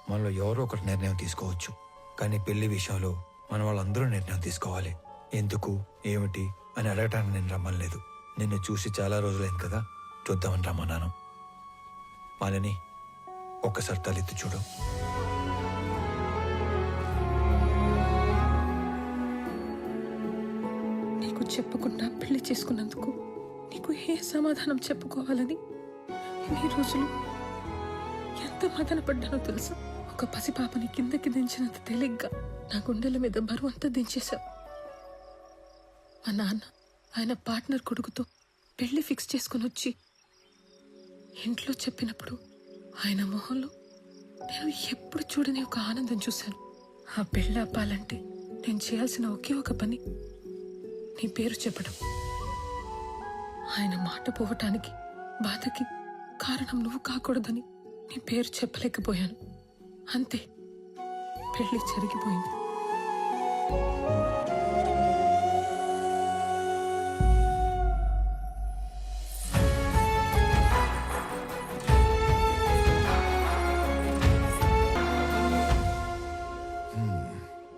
మనలో ఎవరో ఒకటి నిర్ణయం తీసుకోవచ్చు, కానీ పెళ్లి విషయంలో మన వాళ్ళందరూ నిర్ణయం తీసుకోవాలి. ఎందుకు ఏమిటి అని అడగటానికి నేను రమ్మలేదు. నిన్ను చూసి చాలా రోజులైంది కదా, చూద్దామని రమ్మన్నాను. మాలిని, ఒక్కసారి తలెత్తి చూడు. నీకు చెప్పకుండా పెళ్లి చేసుకున్నందుకు నీకు ఏ సమాధానం చెప్పుకోవాలని ఇన్ని రోజులు ఎంత మదన పడ్డానో తెలుసా. ఒక పసిపాపని కిందకి దించినంత తేలిగ్గా నా గుండెల మీద బరువు అంతా దించేశావు. మా నాన్న ఆయన పార్ట్నర్ కొడుకుతో పెళ్లి ఫిక్స్ చేసుకుని వచ్చి ఇంట్లో చెప్పినప్పుడు ఆయన మొహంలో నేను ఎప్పుడు చూడని ఒక ఆనందం చూశాను. ఆ పెళ్లి అప్పాలంటే నేను చేయాల్సిన ఒకే ఒక పని నీ పేరు చెప్పడం. ఆయన మాట పోవటానికి బాధకి కారణం నువ్వు కాకూడదని నీ పేరు చెప్పలేకపోయాను. అంతే, పెళ్లి జరిగిపోయింది.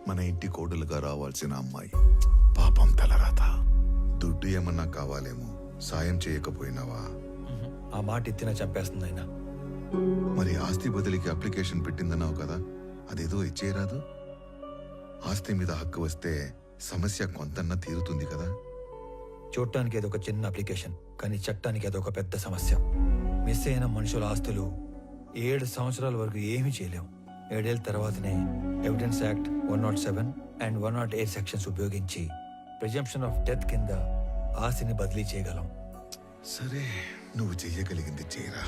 మన ఇంటి కోడలుగా రావాల్సిన అమ్మాయి పాపం తలరాత. దుడ్డు ఏమన్నా కావాలేమో, సాయం చేయకపోయినావా? ఆ మాట ఎత్తినా చంపేస్తుంది ఆయన. మరి ఆస్తి బదిలీకి అప్లికేషన్ పెట్టిందన్నావు కదా, అదేదో ఇచ్చేయరాదు? ఆస్తి మీద హక్కు వస్తే సమస్య కొంతన్నా తీరుతుంది కదా. చూడటానికి అదొక చిన్న అప్లికేషన్, కానీ చట్టానికి అదొక పెద్ద సమస్య. మిస్ అయిన మనుషుల ఆస్తులు 7 సంవత్సరాల వరకు ఏమీ చేయలేం. 7 ఏళ్ళ తర్వాతనే ఎవిడెన్స్ యాక్ట్ 107 అండ్ 108 సెక్షన్స్ ఉపయోగించి ప్రిజంప్షన్ ఆఫ్ డెత్ కింద ఆస్తిని బదిలీ చేయగలం. సరే, నువ్వు చెయ్యగలిగింది చేయరా.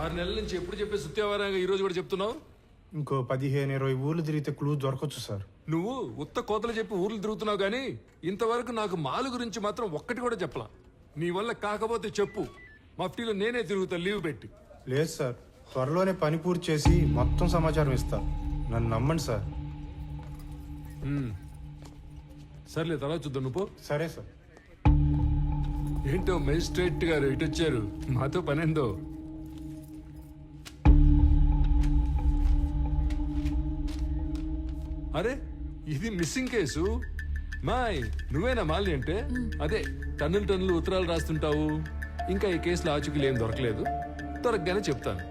6 నెలల నుంచి ఎప్పుడు చెప్పే సుత్యావారంగా ఈ రోజు కూడా చెప్తున్నావు? ఇంకో 15-20 ఊర్లు తిరిగితే క్లూ దొరకచ్చు సార్. నువ్వు ఉత్త కోతలు చెప్పి ఊర్లు తిరుగుతున్నావు కానీ ఇంతవరకు నాకు మాలు గురించి మాత్రం ఒక్కటి కూడా చెప్పలా. నీ వల్ల కాకపోతే చెప్పు, మఫ్టీలో నేనే తిరుగుతా లీవ్ పెట్టి. లేదు సార్, త్వరలోనే పని పూర్తి చేసి మొత్తం సమాచారం ఇస్తా. నన్ను నమ్మండి సార్. సర్లే, తర్వాత చూద్దాం. నువ్వు సరే సార్. ఏంటో మెజిస్ట్రేట్ గారు ఇటు వచ్చారు, మాతో పనేందో. అరే, ఇది మిస్సింగ్ కేసు. మాయ్, నువ్వేనా మాలి అంటే? అదే టన్నులు ఉత్తరాలు రాస్తుంటావు. ఇంకా ఈ కేసులో ఆచూకీలు ఏం దొరకలేదు, దొరకగానే చెప్తాను.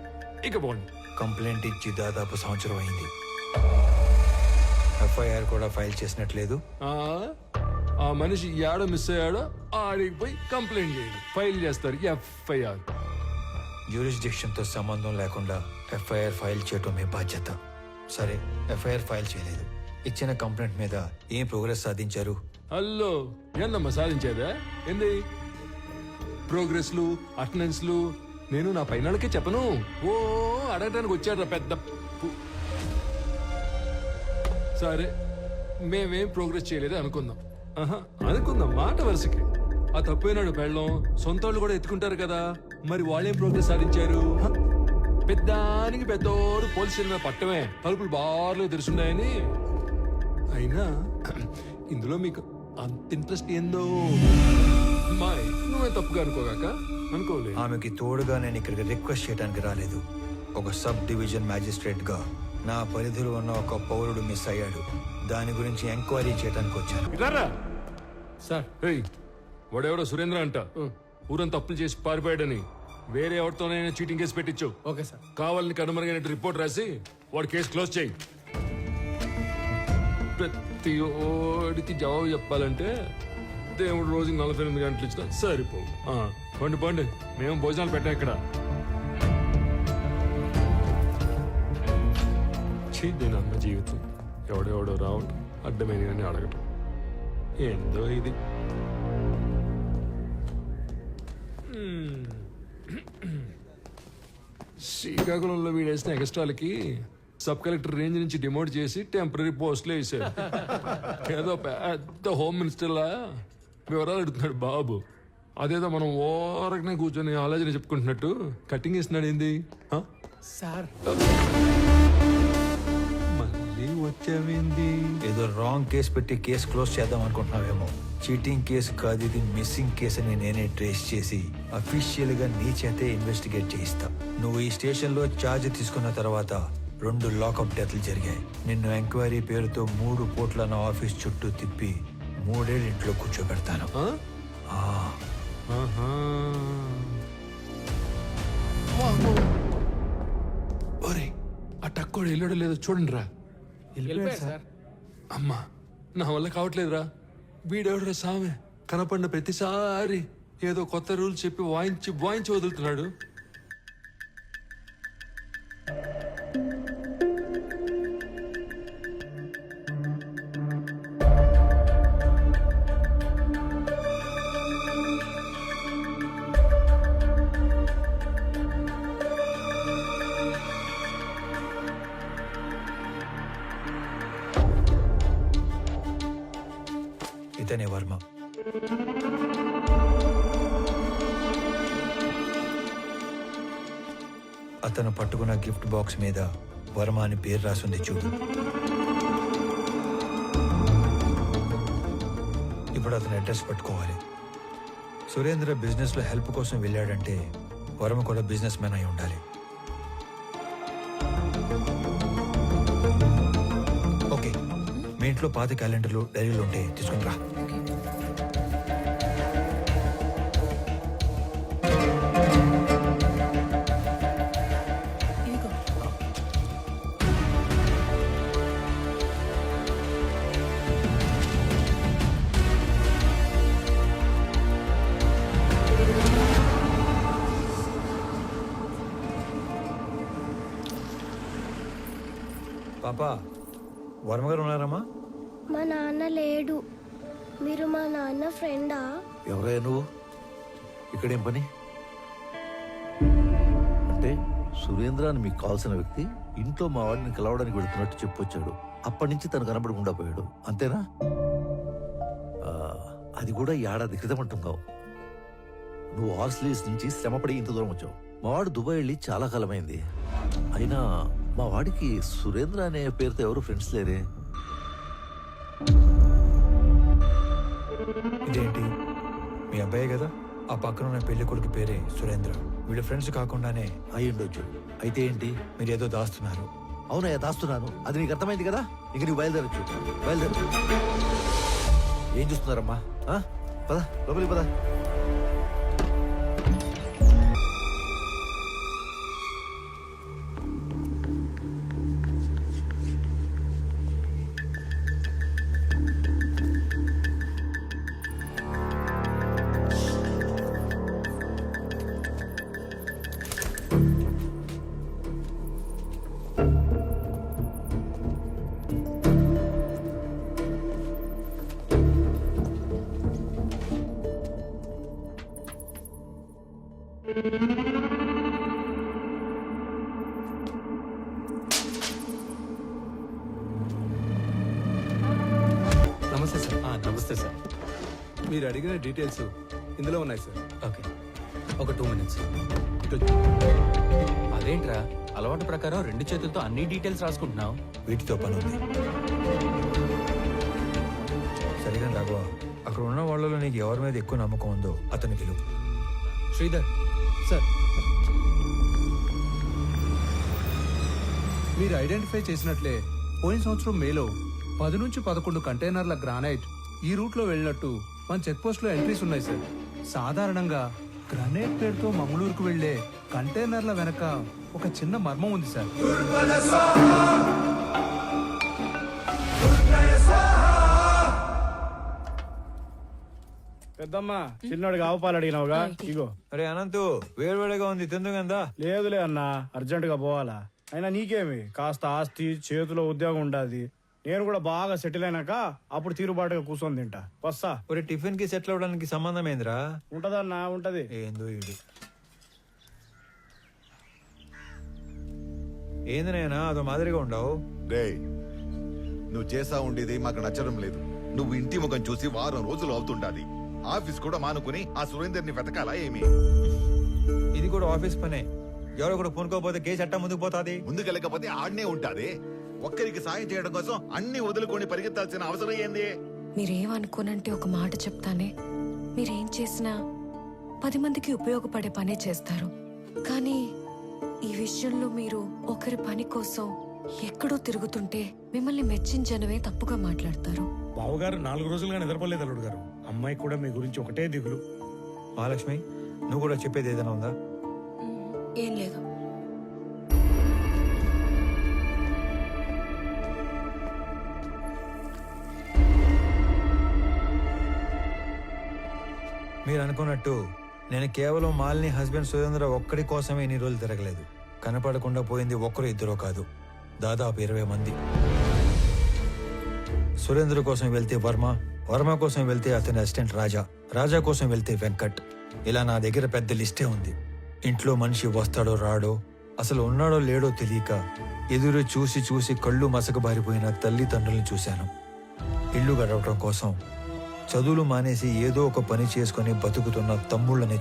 ఇక పోండి. కంప్లైంట్ ఇచ్చి దాదాపు సంవత్సరం అయింది. ఎఫ్ఐఆర్ కూడా ఫైల్ చేసినట్లేదు. ఆ మనిషి ఏడో మిస్ అయ్యాడో ఆడికి పోయి కంప్లైంట్ చేయండి, ఫైల్ చేస్తారు ఎఫ్ఐఆర్. జ్యూరిస్డిక్షన్ తో సంబంధం లేకుండా ఎఫ్ఐఆర్ ఫైల్ చేయటం మీ బాధ్యత. సరే, ఎఫ్ఐఆర్ ఫైల్ చేయలేదు. ఇచ్చిన కంప్లైంట్ మీద ఏం ప్రోగ్రెస్ సాధించారు? హలో, ఏందమ్మా సాధించేదా? ఏంది ప్రోగ్రెస్లు, అటెండెన్స్లు? నేను నా పైనకే చెప్పను. ఓ అడగటానికి వచ్చాడు పెద్ద. సరే, మేమేం ప్రోగ్రెస్ చేయలేదు అనుకుందాం. అనుకుందాం మాట వరుసకి. ఆ తప్పైనాడు పెళ్ళం, సొంత వాళ్ళు కూడా ఎత్తుకుంటారు కదా, మరి వాళ్ళేం ప్రోగ్రెస్ సాధించారు? పెద్దానికి పెద్దోడు పోలీస్ స్టేషన్ మీద పట్టమే, తలుపులు బార్లు తెరుచున్నాయని. అయినా ఇందులో మీకు అంత ఇంట్రెస్ట్ ఏందో? మాయ్, నువ్వే తప్పుగా అనుకోగాక. అనుకోలే. ఆమెకి తోడుగా నేను ఇక్కడికి రిక్వెస్ట్ చేయడానికి రాలేదు. ఒక సబ్ డివిజన్ మ్యాజిస్ట్రేట్ గా నా పరిధిలో ఉన్న ఒక పౌరుడు మిస్ అయ్యాడు. దాని గురించి ఎంక్వైరీ చేయడానికి వచ్చాను. సార్, వాడెవడో సురేంద్ర అంట, ఊరంతా తప్పులు చేసి పారిపోయాడని వేరే ఎవరితోనైనా చీటింగ్ కేసు పెట్టించు. Okay sir. కావాలని కనుమరుగైనట్టు రిపోర్ట్ రాసి వాడి కేసు క్లోజ్ చేయి. ప్రతి ఓడికి జవాబు చెప్పాలంటే దేవుడు రోజుకి 48 గంటలు ఇచ్చినా సరిపోవు. పండి పండి, మేము భోజనాలు పెట్టాం ఇక్కడ. దీని అన్న జీవితం ఎవడెవడో రావటం, అడ్డమైనవన్నీ అడగటం, ఏందో ఇది. శ్రీకాకుళంలో వీడేసిన ఎక్స్ట్రాలకి సబ్ కలెక్టర్ రేంజ్ నుంచి డిమోట్ చేసి టెంపరీ పోస్టులు వేసారు. ఏదో పెద్ద హోమ్ మినిస్టర్లా వివరాలు అడుగుతున్నాడు బాబు. అదేదో మనం ఓరకనే కూర్చొని ఆలోచన చెప్పుకుంటున్నట్టు కటింగ్ ఇస్తున్నాడు. ఏంది సార్, మళ్ళీ మళ్ళీ వచ్చావేంది? ఏదో రాంగ్ కేసు పెట్టి కేసు క్లోజ్ చేద్దాం అనుకుంటున్నావేమో. చీటింగ్ కేసు కాదు ఇది, మిస్సింగ్ కేసు అని నేనే ట్రేస్ చేసి అఫీషియల్ గా నీ చేతే ఇన్వెస్టిగేట్ చేయిస్తా. నువ్వు ఈ స్టేషన్ లో ఛార్జ్ తీసుకున్న తర్వాత 2 లాకప్ డెత్లు జరిగాయి. నిన్ను ఎంక్వైరీ పేరుతో 3 పూట్ల నా ఆఫీస్ చుట్టూ తిప్పి 3 ఏళ్ళు ఇంట్లో కూర్చోబెడతాను. ఆ? ఆ, ఆహా. ఒరే, ఆ టక్కోడు వెళ్ళాడో లేదో చూడండి రా. అమ్మా, నా వల్ల కావట్లేదురా. వీడెవడరా సామె, కనపడిన ప్రతిసారి ఏదో కొత్త రూల్ చెప్పి వాయించి వదులుతున్నాడు. ఇతనే వర్మ. అతను పట్టుకున్న గిఫ్ట్ బాక్స్ మీద వర్మ అని పేరు రాసుంది చూడు. ఇప్పుడు అతను అడ్రస్ పట్టుకోవాలి. సురేంద్ర బిజినెస్ లో హెల్ప్ కోసం వెళ్ళాడంటే వర్మ కూడా బిజినెస్ మ్యాన్ అయి ఉండాలి. ఓకే, మీ ఇంట్లో పాత క్యాలెండర్లు డైరీలు ఉంటే తీసుకుని రా. పాపా, వర్మ గారు ఉన్నారమ్మా? మా నాన్న లేడు. మీరు మా నాన్న ఫ్రెండా? ఎవరయ్యా నువ్వు? ఇక్కడేం పని? అంటే సురేంద్ర అని మీకు కావాల్సిన వ్యక్తి ఇంట్లో మా వాడిని కలవడానికి వెళుతున్నట్టు చెప్పొచ్చాడు. అప్పటి నుంచి తను కనబడకుండా పోయాడు, అంతేనా? అది కూడా 1 ఏడాది క్రితం అంటున్నావు. నువ్వు ఆస్ట్రేలియా నుంచి శ్రమపడి ఇంత దూరం వచ్చావు. మా వాడు దుబాయ్ వెళ్ళి చాలా కాలమైంది. అయినా మా వాడికి సురేంద్ర అనే పేరుతో ఎవరు ఫ్రెండ్స్ లేరే. ఇదేంటి, మీ అబ్బాయే కదా? ఆ పక్కన ఉన్న పెళ్లి కొడుకు పేరే సురేంద్ర. వీళ్ళ ఫ్రెండ్స్ కాకుండానే అయ్యుండొచ్చు. అయితే ఏంటి? మీరేదో దాస్తున్నారు. అవునయ్యా, దాస్తున్నాను. అది నీకు అర్థమైంది కదా. ఇంక నువ్వు బయలుదేరచ్చు. బయలుదేరు. ఏం చూస్తున్నారమ్మా? పద లోపలికి పద. నమస్తే సార్. నమస్తే సార్. మీరు అడిగిన డీటెయిల్స్ ఇందులో ఉన్నాయి సార్. ఓకే, ఒక 2 minutes. అదేంట్రా, అలవాటు ప్రకారం 2 చేతులతో అన్ని డీటెయిల్స్ రాసుకుంటున్నావు? వీటితో పని ఉంది. సరిగా రాఘవ, అక్కడ ఉన్న వాళ్ళలో నీకు ఎవరి మీద ఎక్కువ నమ్మకం ఉందో అతని పిలువు. శ్రీధర్ సార్, మీరు ఐడెంటిఫై చేసినట్లే పోయిన సంవత్సరం మేలో 10 నుంచి 11 కంటైనర్ల గ్రానైట్ ఈ రూట్ లో వెళ్ళినట్టు మన చెక్ పోస్ట్ లో ఎంట్రీస్ ఉన్నాయి సార్. సాధారణంగా గ్రానైట్ పేరుతో మంగళూరుకు వెళ్లే కంటైనర్ల వెనక ఒక చిన్న మర్మం ఉంది సార్. పెద్దమ్మ, చిన్నోడికి ఆవు పాలు అడిగినావుగా, ఇగో. అరే అనంతు, వేడివేడిగా ఉంది, తిందుగందా? లేదులే అన్నా, అర్జెంట్ గా పోవాలా. అయినా నీకేమి, కాస్త ఆస్తి చేతిలో ఉద్యోగం ఉండాది. నేను కూడా బాగా సెటిల్ అయినాక అప్పుడు తీరుబాటుగా కూర్చొని తింటా. వస్తా. ఒరే, టిఫిన్ కి సెటిల్ అవడానికి సంబంధం ఏందిరా? ఉంటదన్నా, ఉంటది. ఏందో ఇది. ఏంది నాయనా అదో మాదిరిగా ఉండవు? రే, నువ్వు చేసా ఉండేది మాకు నచ్చడం లేదు. నువ్వు ఇంటి ముఖం చూసి 1 వారం రోజులు అవుతుండాలి. ఆఫీస్ కూడా మానుకుని ఆ సురేందర్ని వెతకాలా ఏమి? ఇది కూడా ఆఫీస్ పనే. ఎవరో కూడా పూనుకోపోతే కేసు అట్టా ముందుకు పోతాది. ముందుకెళ్ళకపోతే ఆడనే ఉంటాది. ఒక్కరికి సాయం చేయడం కోసం అన్ని వదులుకొని పరిగెత్తాల్సిన అవసరం ఏంది? మీరేమనుకోనంటే ఒక మాట చెప్తానే, మీరేం చేసినా 10 మందికి ఉపయోగపడే పనే చేస్తారు. కానీ ఈ విషయంలో మీరు ఒకరి పని కోసం ఎక్కడో తిరుగుతుంటే మిమ్మల్ని మెచ్చించనవే తప్పుగా మాట్లాడతారు. బావగారు 4 రోజులుగా నిద్రపోలేదు అల్లుడు గారు. అమ్మాయి కూడా మీ గురించి ఒకటే దిగులు. మహాలక్ష్మి, నువ్వు కూడా చెప్పేది ఏదైనా ఉందా? ఏం లేదు. మీరు అనుకున్నట్టు నేను కేవలం మాలిని హస్బెండ్ సురేంద్ర ఒక్కడి కోసమే ఇన్ని రోజులు తిరగలేదు. కనపడకుండా పోయింది ఒక్కరు ఇద్దరో కాదు, దాదాపు 20 మంది. సురేంద్ర కోసం వెళ్తే వర్మ, వర్మ కోసం వెళ్తే అతని అసిస్టెంట్ రాజా, రాజా కోసం వెళ్తే వెంకట్. ఇలా నా దగ్గర పెద్ద లిస్టే ఉంది. ఇంట్లో మనిషి వస్తాడో రాడో, అసలు ఉన్నాడో లేడో తెలియక ఎదురు చూసి చూసి కళ్ళు మసకబారిపోయిన తల్లిదండ్రులను చూశాను. ఇల్లు గడవటం కోసం చదువులు మానేసి ఏదో ఒక పని చేసుకుని బతుకుతున్న తమ్ముళ్ళని